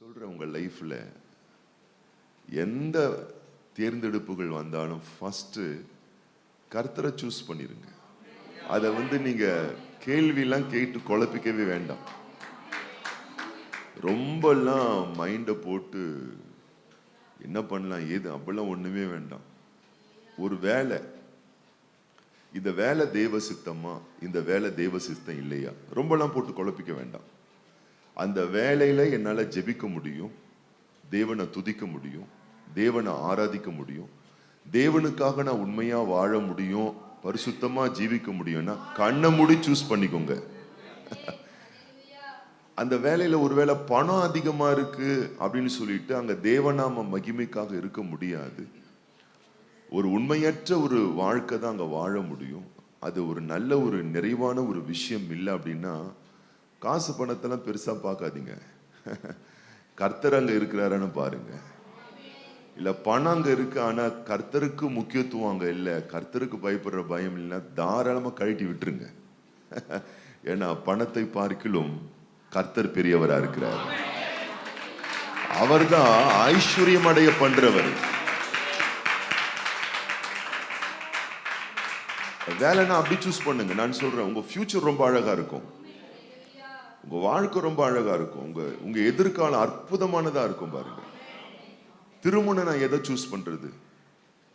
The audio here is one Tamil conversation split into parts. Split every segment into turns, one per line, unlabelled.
சொல்கிறேன், உங்கள் லைஃப்பில் எந்த தேர்ந்தெடுப்புகள் வந்தாலும் ஃபஸ்ட்டு கர்த்தரை சூஸ் பண்ணிடுங்க. அதை நீங்கள் கேள்வியெல்லாம் கேட்டு குழப்பிக்கவே வேண்டாம். ரொம்பலாம் மைண்டை போட்டு என்ன பண்ணலாம் ஏது அப்படிலாம் ஒன்றுமே வேண்டாம். ஒரு வேலை, இந்த வேலை தேவ சித்தமா, இந்த வேலை தேவ சித்தம் இல்லையா, ரொம்பலாம் போட்டு குழப்பிக்க வேண்டாம். அந்த வேலையில என்னால் ஜெபிக்க முடியும், தேவனை துதிக்க முடியும், தேவனை ஆராதிக்க முடியும், தேவனுக்காக நான் உண்மையா வாழ முடியும், பரிசுத்தமா ஜீவிக்க முடியும்னா கண்ணை மூடி சூஸ் பண்ணிக்கோங்க. அந்த வேலையில ஒருவேளை பணம் அதிகமா இருக்கு அப்படின்னு சொல்லிட்டு அங்க தேவநாம மகிமைக்காக இருக்க முடியாது. ஒரு உண்மையற்ற ஒரு வாழ்க்கை தான் அங்க வாழ முடியும். அது ஒரு நல்ல ஒரு நிறைவான ஒரு விஷயம் இல்லை. அப்படின்னா காசு பணத்தெல்லாம் பெருசா பார்க்காதீங்க. கர்த்தர் அங்க இருக்கிறாருன்னு பாருங்க. இல்ல பணம் அங்க இருக்கு, ஆனா கர்த்தருக்கு முக்கியத்துவம் அங்க இல்லை, கர்த்தருக்கு பயப்படுற பயம் இல்லை, தாராளமா கழட்டி விட்டுருங்க. ஏன்னா பணத்தை பார்க்கிலும் கர்த்தர் பெரியவரா இருக்கிறார். அவர்தான் ஐஸ்வர்யம் அடைய பண்றவர். வேலைன்னா அப்படி சூஸ் பண்ணுங்க. நான் சொல்றேன், உங்க ஃபியூச்சர் ரொம்ப அழகா இருக்கும், உங்க வாழ்க்கை ரொம்ப அழகா இருக்கும், உங்க எதிர்காலம் அற்புதமானதா இருக்கும். பாருங்க, திருமணம் நான் எதை சூஸ் பண்றது?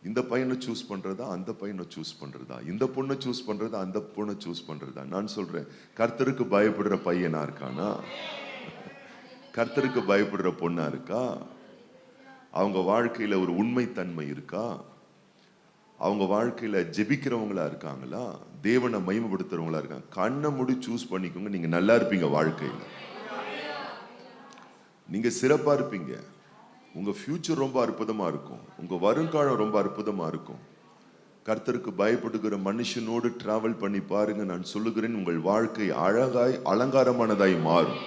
இந்த பையனை சூஸ் பண்றதா, அந்த பையனை சூஸ் பண்றதா, இந்த பொண்ணை சூஸ் பண்றதா, அந்த பொண்ணை சூஸ் பண்றதா? நான் சொல்றேன், கர்த்தருக்கு பயப்படுற பையனா இருக்கானா, கர்த்தருக்கு பயப்படுற பொண்ணா இருக்கா, அவங்க வாழ்க்கையில ஒரு உண்மைத்தன்மை இருக்கா, அவங்க வாழ்க்கையில ஜெபிக்கிறவங்களா இருக்காங்களா, தேவனை மகிமைப்படுத்துறவங்களா இருக்காங்க. கண்ணை மூடி சூஸ் பண்ணிக்கோங்க. நீங்க நல்லா இருப்பீங்க, வாழ்க்கையில நீங்க சிறப்பா இருப்பீங்க, உங்க ஃபியூச்சர் ரொம்ப அற்புதமா இருக்கும், உங்க வருங்காலம் ரொம்ப அற்புதமா இருக்கும். கர்த்தருக்கு பயப்படுகிற மனுஷனோடு டிராவல் பண்ணி பாருங்க. நான் சொல்லுகிறேன், உங்கள் வாழ்க்கை அழகாய் அலங்காரமானதாய் மாறும்.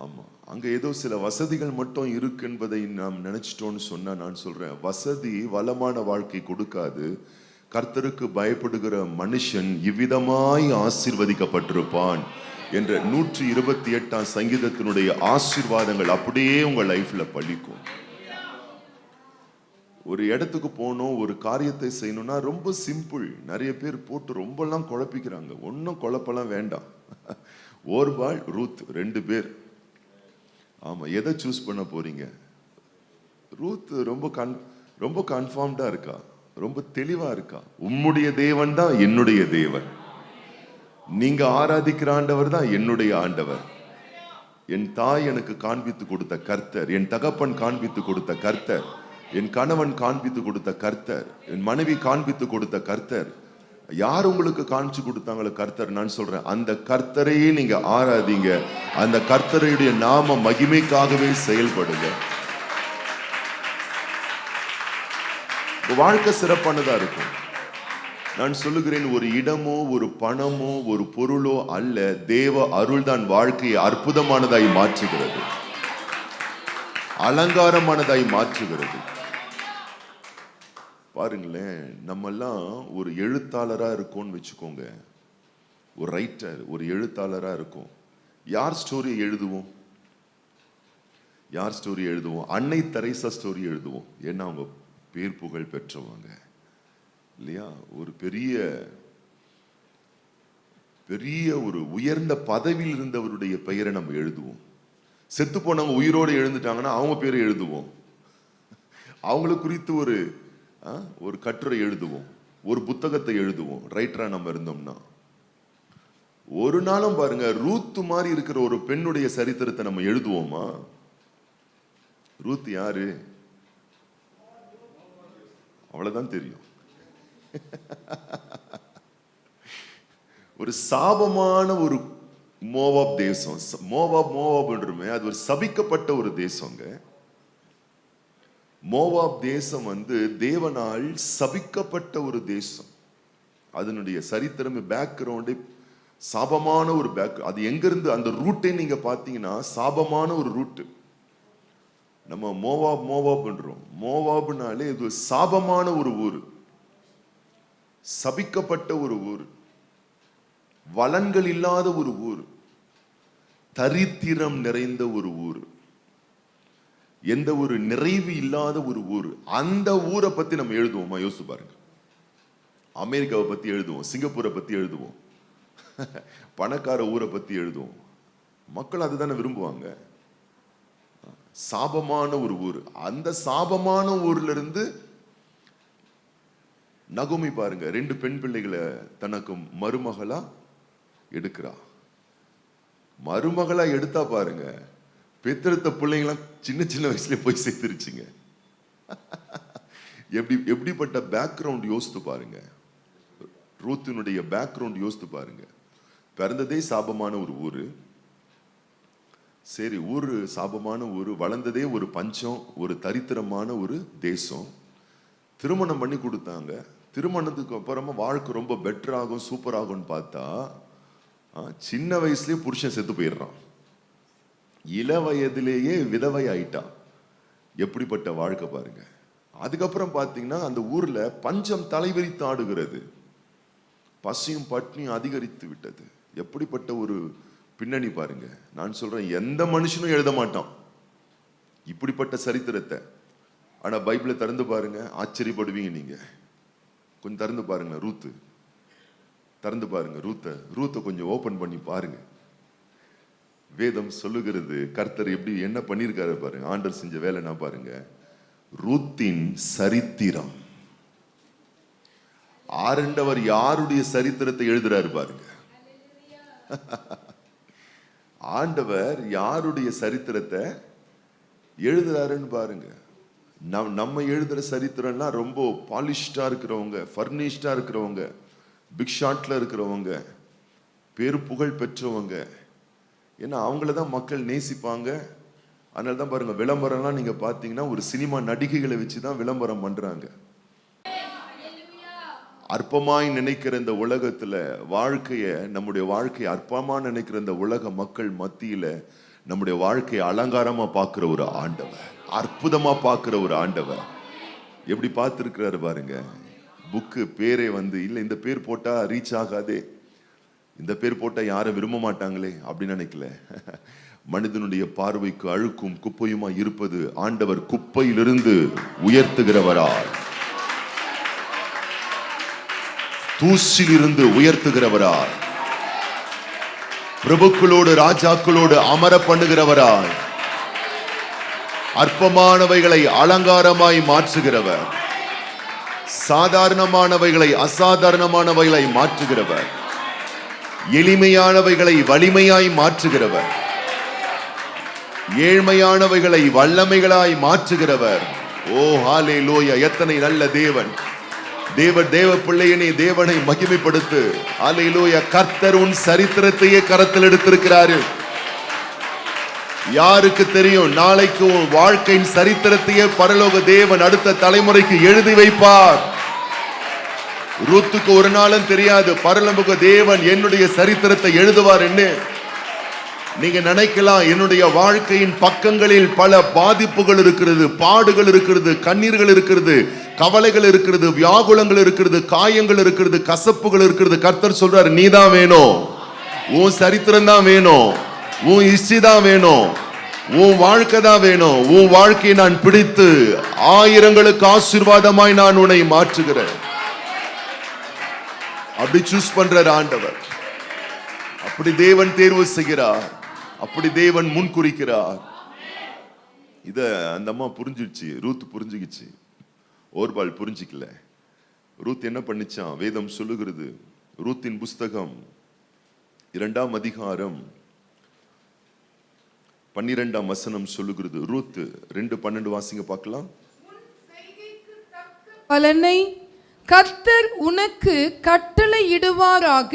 ஆமா, அங்க ஏதோ சில வசதிகள் மட்டும் இருக்கு என்பதை நாம் நினைச்சிட்டோம்னு சொன்னா, நான் சொல்றேன், வசதி வளமான வாழ்க்கை கொடுக்காது. கர்த்தருக்கு பயப்படுகிற மனுஷன் இவ்விதமாய் ஆசீர்வதிக்கப்பட்டிருப்பான் என்ற 128 சங்கீதத்தினுடைய ஆசீர்வாதங்கள் அப்படியே உங்க லைஃப்ல பழிக்கும். ஒரு இடத்துக்கு போகணும், ஒரு காரியத்தை செய்யணும்னா ரொம்ப சிம்பிள். நிறைய பேர் போட்டு ரொம்பலாம் குழப்பிக்கிறாங்க. ஒன்றும் குழப்பெல்லாம் வேண்டாம். ஓர்பால், ரூத், 2 பேர். ஆமா, எதை சூஸ் பண்ண போறீங்க? ரூத் ரொம்ப கன்ஃபார்ம்டா இருக்கா, ரொம்ப தெளிவா இருக்கா. உம்முடைய தேவன் தான் என்னுடைய தேவன், நீங்க ஆராதிக்கிற ஆண்டவர் தான் என்னுடைய ஆண்டவர். என் தாய் எனக்கு காண்பித்து கொடுத்த கர்த்தர், என் தகப்பன் காண்பித்து கொடுத்த கர்த்தர், என் கணவன் காண்பித்து கொடுத்த கர்த்தர், என் மனைவி காண்பித்து கொடுத்த கர்த்தர். யார் உங்களுக்கு காண்பிச்சு கொடுத்தாங்களோ கர்த்தர், நான் சொல்றேன், அந்த கர்த்தரையே நீங்க ஆராதிங்க. அந்த கர்த்தருடைய நாம மகிமைக்காகவே செயல்படுங்க. வாழ்க்கை சிறப்பானதா இருக்கும். நான் சொல்லுகிறேன், ஒரு இடமோ ஒரு பணமோ ஒரு பொருளோ அல்ல, தேவ அருள் தான் வாழ்க்கையை அற்புதமானதாய் மாற்றுகிறது, அலங்காரமானதாய் மாற்றுகிறது. பாருங்களேன், நம்மெல்லாம் ஒரு எழுத்தாளரா இருக்கோம்னு வச்சுக்கோங்க, ஒரு ரைட்டர், ஒரு எழுத்தாளரா இருக்கும். யார் ஸ்டோரி எழுதுவோம்? யார் ஸ்டோரி எழுதுவோம்? அன்னை தெரேசா ஸ்டோரி எழுதுவோம். ஏன்னா அவங்க பேர் புகழ் பெற்றவங்க இல்லையா? ஒரு பெரிய பெரிய ஒரு உயர்ந்த பதவியில் இருந்தவருடைய பெயரை நம்ம எழுதுவோம். செத்து போனவங்க உயிரோடு எழுந்துட்டாங்கன்னா அவங்க பேரை எழுதுவோம். அவங்களை குறித்து ஒரு கட்டுரை எழுதுவோம், ஒரு புத்தகத்தை எழுதுவோம், ரைட்டரா நம்ம இருந்தோம்னா. ஒரு நாளும் பாருங்க, ரூத் மாதிரி இருக்கிற ஒரு பெண்ணுடைய சரித்திரத்தை நம்ம எழுதுவோமா? ரூத் யாரு? அவ்வளவுதான் தெரியும். ஒரு சாபமான ஒரு மோவாப் தேசம். மோவாப்ன்றமே அது ஒரு சபிக்கப்பட்ட ஒரு தேசங்க. மோவாப் தேசம் தேவனால் சபிக்கப்பட்ட ஒரு தேசம். அதனுடைய சரித்திரம், பேக்ரவுண்டே சாபமான ஒரு அது எங்கிருந்து அந்த ரூட்டை நீங்க பாத்தீங்கன்னா சாபமான ஒரு ரூட்டு. நம்ம மோவாப் பண்றோம். மோவாப்னாலே இது சாபமான ஒரு ஊர், சபிக்கப்பட்ட ஒரு ஊர், வளன்கள் இல்லாத ஒரு ஊர், தரித்திரம் நிறைந்த ஒரு ஊர், எந்த ஒரு நிறைவு இல்லாத ஒரு ஊர். அந்த ஊரை பத்தி நம்ம எழுதுவோமா? யோசிச்சு பாருங்க. அமெரிக்காவை பத்தி எழுதுவோம், சிங்கப்பூரை பத்தி எழுதுவோம், பணக்கார ஊரை பத்தி எழுதுவோம். மக்கள் அதுதானே விரும்புவாங்க. சாபமான ஒரு ஊர். அந்த சாபமான ஊர்ல இருந்து நகோமி பாருங்க, 2 பெண் பிள்ளைகளை தனக்கு மருமகளா எடுக்கிறா. மருமகளா எடுத்தா பாருங்க, பெத்தெடுத்த பிள்ளைங்களாம் சின்ன சின்ன வயசுல போய் சேர்த்துருச்சுங்க. எப்படிப்பட்ட பேக்ரவுண்ட் யோசித்து பாருங்க. ரூத்தினுடைய பேக்ரவுண்ட் யோசித்து பாருங்க. பிறந்ததே சாபமான ஒரு ஊரு. சரி, ஊரு சாபமான ஊரு, வளர்ந்ததே ஒரு பஞ்சம், ஒரு தரித்திரமான ஒரு தேசம். திருமணம் பண்ணி கொடுத்தாங்க. திருமணத்துக்கு அப்புறமா வாழ்க்கை ரொம்ப பெட்டர் ஆகும், சூப்பர் ஆகும்னு பார்த்தா சின்ன வயசுலயே புருஷன் செத்து போயிடுறான். இள வயதிலேயே விதவை ஆயிட்டான். எப்படிப்பட்ட வாழ்க்கை பாருங்க. அதுக்கப்புறம் பார்த்தீங்கன்னா அந்த ஊர்ல பஞ்சம் தலைவிரித்து ஆடுகிறது, பசியும் பட்னியும் அதிகரித்து விட்டது. எப்படிப்பட்ட ஒரு பின்னணி பாருங்க. நான் சொல்றேன், எந்த மனுஷனும் எழுத மாட்டான் இப்படிப்பட்ட சரித்திரத்தை. ஆனா பைபிளை திறந்து பாருங்க, ஆச்சரியப்படுவீங்க நீங்க. கொஞ்சம் திறந்து பாருங்க, ரூத்து திறந்து பாருங்க. ரூத்தை கொஞ்சம் ஓபன் பண்ணி பாருங்க. வேதம் சொல்லுகிறது, கர்த்தர் எப்படி என்ன பண்ணிருக்காரு பாருங்க. ஆண்டவர் செஞ்ச வேலைன்னா பாருங்க. ரூத்தின் சரித்திரம். ஆண்டவர் யாருடைய சரித்திரத்தை எழுதுறாரு பாருங்க. ஆண்டவர் யாருடைய சரித்திரத்தை எழுதுறாருன்னு பாருங்க. நம்ம எழுதுற சரித்திரம்னா ரொம்ப பாலிஷ்டா இருக்கிறவங்க, பர்னிஷ்டா இருக்கிறவங்க, பிக் ஷாட்ல இருக்கிறவங்க, பேரு புகழ் பெற்றவங்க. ஏன்னா அவங்களதான் மக்கள் நேசிப்பாங்க. அதனால தான் பாருங்க, விளம்பரம்லாம் நீங்க பாத்தீங்கன்னா ஒரு சினிமா நடிகைகளை வச்சுதான் விளம்பரம் பண்றாங்க. அற்பமாய் நினைக்கிற இந்த உலகத்துல நம்முடைய வாழ்க்கையை அற்பமா நினைக்கிற இந்த உலக மக்கள் மத்தியில நம்முடைய வாழ்க்கையை அலங்காரமா பார்க்கிற ஒரு ஆண்டவர், அற்புதமா பார்க்கிற ஒரு ஆண்டவர். எப்படி பார்த்திருக்கிறாரு பாருங்க. புக்கு பேரே இல்ல, இந்த பேர் போட்டா ரீச் ஆகாதே, இந்த பேர் போட்டா யாரும் விரும்ப மாட்டாங்களே அப்படின்னு நினைக்கல. மனிதனுடைய பார்வைக்கு அழுக்கும் குப்பையுமா இருப்பது ஆண்டவர் குப்பையிலிருந்து உயர்த்துகிறவரால், தூசிலிருந்து உயர்த்துகிறவரால், பிரபுக்களோடு ராஜாக்களோடு அமர பண்ணுகிறவரால், அற்பமானவைகளை அலங்காரமாய் மாற்றுகிறவர், சாதாரணமானவைகளை அசாதாரணமானவைகளை மாற்றுகிறவர், எளிமையானவைகளை வலிமையாய் மாற்றுகிறவர், ஏழ்மையானவைகளை வல்லமைகளாய் மாற்றுகிறவர். ஓ ஹல்லேலூயா! எத்தனை நல்ல தேவன். தேவ பிள்ளையனே, தேவனை மகிமைப்படுத்து. ஹல்லேலூயா! கர்த்தர் உன் சரித்திரத்தையே கரத்தில் எடுத்திருக்கிறாரு. யாருக்கு தெரியும், நாளைக்கு உன் வாழ்க்கையின் சரித்திரத்தையே பரலோக தேவன் அடுத்த தலைமுறைக்கு எழுதி வைப்பார். ரூத்துக்கு ஒரு நாளும் தெரியாது பரலோக தேவன் என்னுடைய சரித்திரத்தை எழுதுவார் என்று. நீங்க நினைக்கலாம், என்னுடைய வாழ்க்கையின் பக்கங்களில் பல பாதிப்புகள் இருக்கிறது, பாடுகள் இருக்கிறது, கண்ணீர்கள் இருக்கிறது, கவலைகள் இருக்கிறது, வியாகுலங்கள் இருக்கிறது, காயங்கள் இருக்கிறது, கசப்புகள் இருக்கிறது. கர்த்தர் சொல்றாரு, நீ தான் வேணும், உன் சரித்திரம் தான் வேணும், உன் ஹிஸ்டரி தான் வேணும், உன் வாழ்க்கை தான் வேணும். உன் வாழ்க்கையை நான் பிடித்து ஆயிரங்களுக்கு ஆசீர்வாதமாய் நான் உன்னை மாற்றுகிறேன். அப்படி சூஸ் பண்றார் ஆண்டவர். அப்படி தேவன் தேர்வு செய்கிறார், அப்படி தேவன் முன் குறிக்கிறார். இத அந்த அம்மா புரிஞ்சிடுச்சு, ரூத் புரிஞ்சுக்கிச்சு, ஓர்பால் புரிஞ்சிக்கல. ரூத் என்ன பண்ணிச்சான்? வேதம் சொல்லுகிறது, ரூத்தின் புஸ்தகம் 2ஆம் அதிகாரம் 12ஆம் வசனம் சொல்லுகிறது. ரூத் 2:12 வாசிங்க பார்க்கலாம்.
பலனை கர்த்தர் உனக்கு கட்டளையிடுவாராக.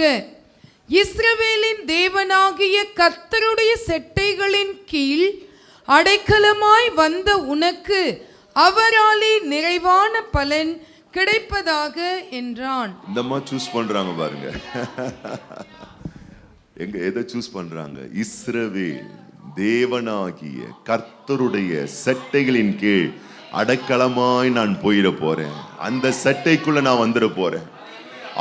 இஸ்ரவேலின் தேவனாகிய கர்த்தருடைய செட்டைகளின் கீழ் அடைக்கலமாய் வந்த உனக்கு அவராலே நிறைவான பலன் கிடைப்பதாக என்றான்.
இந்த அம்மா சூஸ் பண்றாங்க பாருங்க. எங்க எதை சூஸ் பண்றாங்க? இஸ்ரவேல் தேவனாகிய கர்த்தருடைய செட்டைகளின் கீழ் அடைக்கலமாய் நான் போயிட போறேன். அந்த செட்டைக்குள்ள நான் வந்துட போறேன்.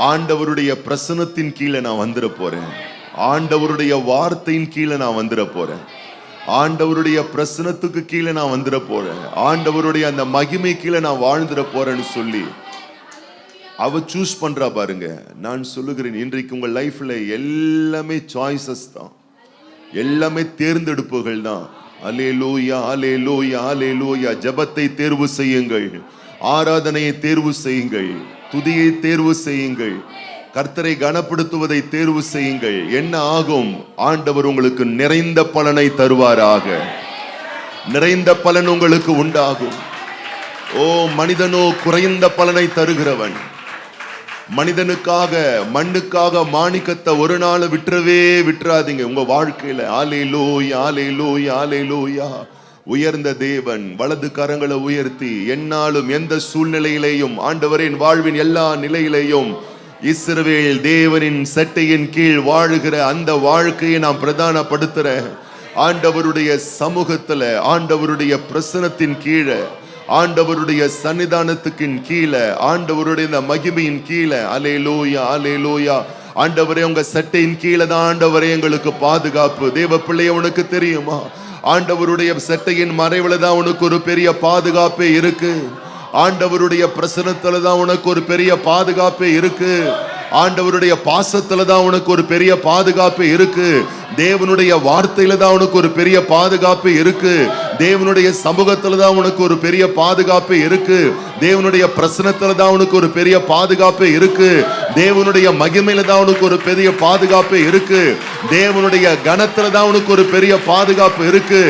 ஆண்டவருடைய பிரசன்னத்தின் கீழே நான் வந்துட போறேன். ஆண்டவருடைய வார்த்தையின் கீழே நான் வந்துட போறேன். ஆண்டவருடைய பிரசனத்துக்கு கீழே நான் வந்துட போறேன். ஆண்டவருடைய அந்த மகிமை கீழே நான் வாழ்ந்துட போறேன்னு சொல்லி அவ சூஸ் பண்றா பாருங்க. நான் சொல்லுகிறேன், இன்றைக்கு உங்க லைஃப்ல எல்லாமே சாய்ஸஸ் தான், எல்லாமே தேர்ந்தெடுப்புகள் தான். அல்லேலூயா, அல்லேலூயா, அல்லேலூயா. ஜெபத்தை தேர்வு செய்யுங்கள், ஆராதனையை தேர்வு செய்யுங்கள், துதியை தேர்வு செய்யுங்கள், கர்த்தரை கனப்படுத்துவதை தேர்வு செய்யுங்கள். என்ன ஆகும்? ஆண்டவர் உங்களுக்கு நிறைந்த பலனை தருவாராக. நிறைந்த பலன் உங்களுக்கு உண்டாகும். ஓ, மனிதனோ குறைந்த பலனை தருகிறவன். மனிதனுக்காக, மண்ணுக்காக மாணிக்கத்தை ஒரு நாள் விட்டுறாதீங்க உங்க வாழ்க்கையில. அல்லேலூயா, அல்லேலூயா, அல்லேலூயா. உயர்ந்த தேவன் வலது கரங்களை உயர்த்தி எந்நாளும் எந்த சூழ்நிலையிலேயும், ஆண்டவரின் வாழ்வின் எல்லா நிலையிலேயும் இஸ்ரவேல் தேவனின் சட்டையின் கீழ் வாழுகிற அந்த வாழ்க்கையை நான் பிரதானப்படுத்துறேன். ஆண்டவருடைய சமூகத்துல, ஆண்டவருடைய பிரசனத்தின் கீழே, ஆண்டவருடைய சன்னிதானத்துக்கின் கீழே, ஆண்டவருடைய மகிமையின் கீழே. அல்லேலூயா, அல்லேலூயா. ஆண்டவரே, உங்க சட்டையின் கீழே தான் ஆண்டவரே எங்களுக்கு பாதுகாப்பு. தேவ பிள்ளைய, உனக்கு தெரியுமா? ஆண்டவருடைய சட்டையின் மறைவுல தான் உனக்கு ஒரு பெரிய பாதுகாப்பே இருக்கு. ஆண்டவருடைய பிரசனத்துல தான் உனக்கு ஒரு பெரிய பாதுகாப்பே இருக்கு. ஆண்டவருடைய பாசத்துல தான் உனக்கு ஒரு பெரிய பாதுகாப்பு இருக்கு. தேவனுடைய வார்த்தையில தான் உனக்கு ஒரு பெரிய பாதுகாப்பு இருக்கு. தேவனுடைய சமூகத்துல தான் உனக்கு ஒரு பெரிய பாதுகாப்பு இருக்கு. தேவனுடைய பிரசனத்துல தான் உனக்கு ஒரு பெரிய பாதுகாப்பு இருக்கு. தேவனுடைய மகிமையில தான் உனக்கு ஒரு பெரிய பாதுகாப்பு இருக்கு. தேவனுடைய கனத்துல தான் உனக்கு ஒரு பெரிய பாதுகாப்பு இருக்கு.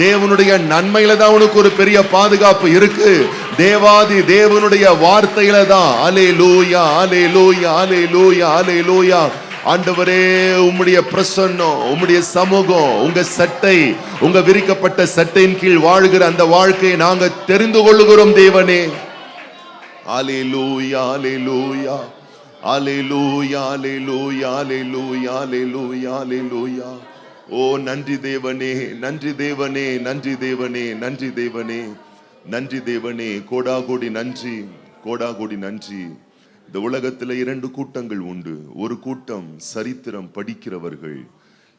தேவனுடைய நன்மையில தான் உனக்கு ஒரு பெரிய பாதுகாப்பு இருக்கு. தேவாதி தேவனுடைய வார்த்தையில தான். அல்லேலூயா, அல்லேலூயா, அல்லேலூயா, அல்லேலூயா. ஆண்டவரே, உம்முடைய பிரசன்னம், உம்முடைய சமூகம், உங்க சட்டை, உங்க விரிக்கப்பட்ட சட்டையின் கீழ் வாழ்கிற அந்த வாழ்க்கையை நாங்க தெரிந்து கொள்ளுகிறோம் தேவனே. அல்லேலூயா, அல்லேலூயா, அல்லேலூயா, அல்லேலூயா, அல்லேலூயா, அல்லேலூயா, அல்லேலூயா. ஓ, நன்றி தேவனே, நன்றி தேவனே, நன்றி தேவனே, நன்றி தேவனே, நன்றி தேவனே. கோடாகோடி நன்றி, கோடாகோடி நன்றி. இந்த உலகத்துல 2 கூட்டங்கள் உண்டு. ஒரு கூட்டம் சரித்திரம் படிக்கிறவர்கள்,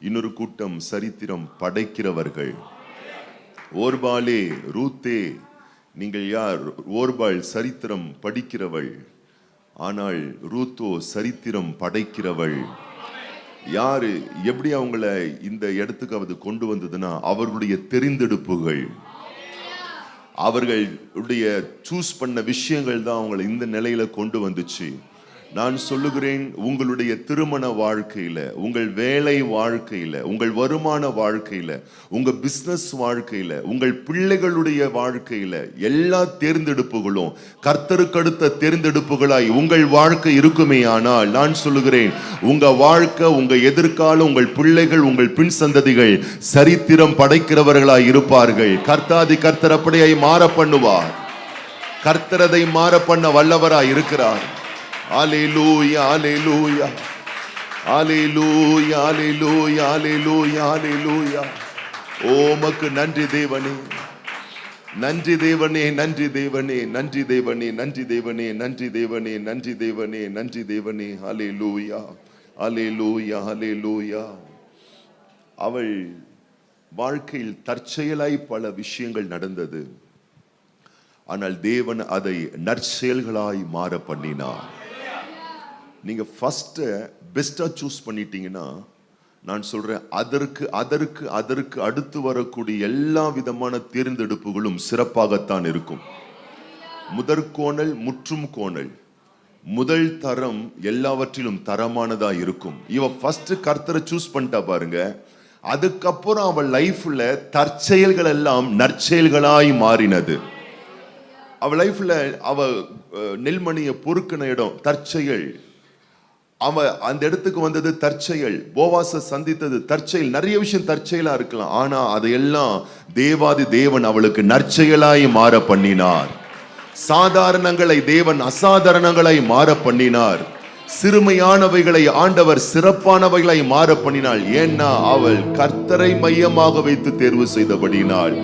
இன்னொரு கூட்டம் சரித்திரம் படைக்கிறவர்கள். ஓர்பாலே, ரூத்தே, நீங்கள் யார்? ஓர்பால் சரித்திரம் படிக்கிறவள், ஆனால் ரூத்தோ சரித்திரம் படைக்கிறவள். யாரு எப்படி அவங்கள இந்த இடத்துக்கு அது கொண்டு வந்ததுன்னா, அவர்களுடைய தெரிந்தெடுப்புகள், அவர்களுடைய சூஸ் பண்ண விஷயங்கள் தான் அவங்களை இந்த நிலையில கொண்டு வந்துச்சு. நான் சொல்லுகிறேன், உங்களுடைய திருமண வாழ்க்கையில, உங்கள் வேலை வாழ்க்கையில, உங்கள் வருமான வாழ்க்கையில, உங்க பிசினஸ் வாழ்க்கையில, உங்கள் பிள்ளைகளுடைய வாழ்க்கையில எல்லா தேர்ந்தெடுப்புகளும் கர்த்தருக்கு அடுத்த தேர்ந்தெடுப்புகளாய் உங்கள் வாழ்க்கை இருக்குமே. ஆனால் நான் சொல்லுகிறேன், உங்க வாழ்க்கை, உங்க எதிர்காலம், உங்கள் பிள்ளைகள், உங்கள் பின் சந்ததிகள் சரித்திரம் படைக்கிறவர்களாய் இருப்பார்கள். கர்த்தாதி கர்த்தர் அப்படியாய் மாற பண்ணுவார். கர்த்தரதை மாற பண்ண வல்லவராய் இருக்கிறார். Hallelujah, hallelujah, hallelujah, hallelujah, hallelujah, hallelujah. ஓமக்கு நன்றி தேவனே, நன்றி தேவனே, நன்றி தேவனே, நன்றி தேவனே, நன்றி தேவனே, நன்றி தேவனே, நன்றி தேவனே, நன்றி தேவனே. ஹல்லேலூயா, ஹல்லேலூயா, ஹல்லேலூயா. அவள் வாழ்க்கையில் தற்செயலாய் பல விஷயங்கள் நடந்தது. ஆனால் தேவன் அதை நற்செயல்களாய் மாற பண்ணினார். நீங்க ஃபர்ஸ்ட் பெஸ்டா சூஸ் பண்ணிட்டீங்கன்னா, நான் சொல்றேன், அதற்கு அதற்கு அதற்கு அடுத்து வரக்கூடிய எல்லா விதமான தேர்ந்தெடுப்புகளும் சிறப்பாகத்தான் இருக்கும். முதற்கோணல் முற்றும் கோணல், முதல் தரம் எல்லாவற்றிலும் தரமானதா இருக்கும். இவ ஃபர்ஸ்ட் கர்த்தரை சூஸ் பண்ணிட்டா பாருங்க. அதுக்கப்புறம் அவள் லைஃப்ல தற்செயல்கள் எல்லாம் நற்செயல்களாய் மாறினது. அவள் லைஃப்ல அவ நெல்மணியை பொறுக்கின இடம் தற்செயல். அவ அந்த இடத்துக்கு வந்தது தற்செயல். போவாச சந்தித்தது தற்செயல். நிறைய விஷயம் தற்செயலா இருக்கலாம், ஆனா அதையெல்லாம் தேவாதி தேவன் அவளுக்கு நற்செயலாய் மாற பண்ணினார். சாதாரணங்களை தேவன் அசாதாரணங்களை மாற பண்ணினார். சிறுமையானவைகளை ஆண்டவர் சிறப்பானவைகளை மாற பண்ணினாள். ஏன்னா அவள் கர்த்தரை மையமாக வைத்து தேர்வு செய்தபடினாள்.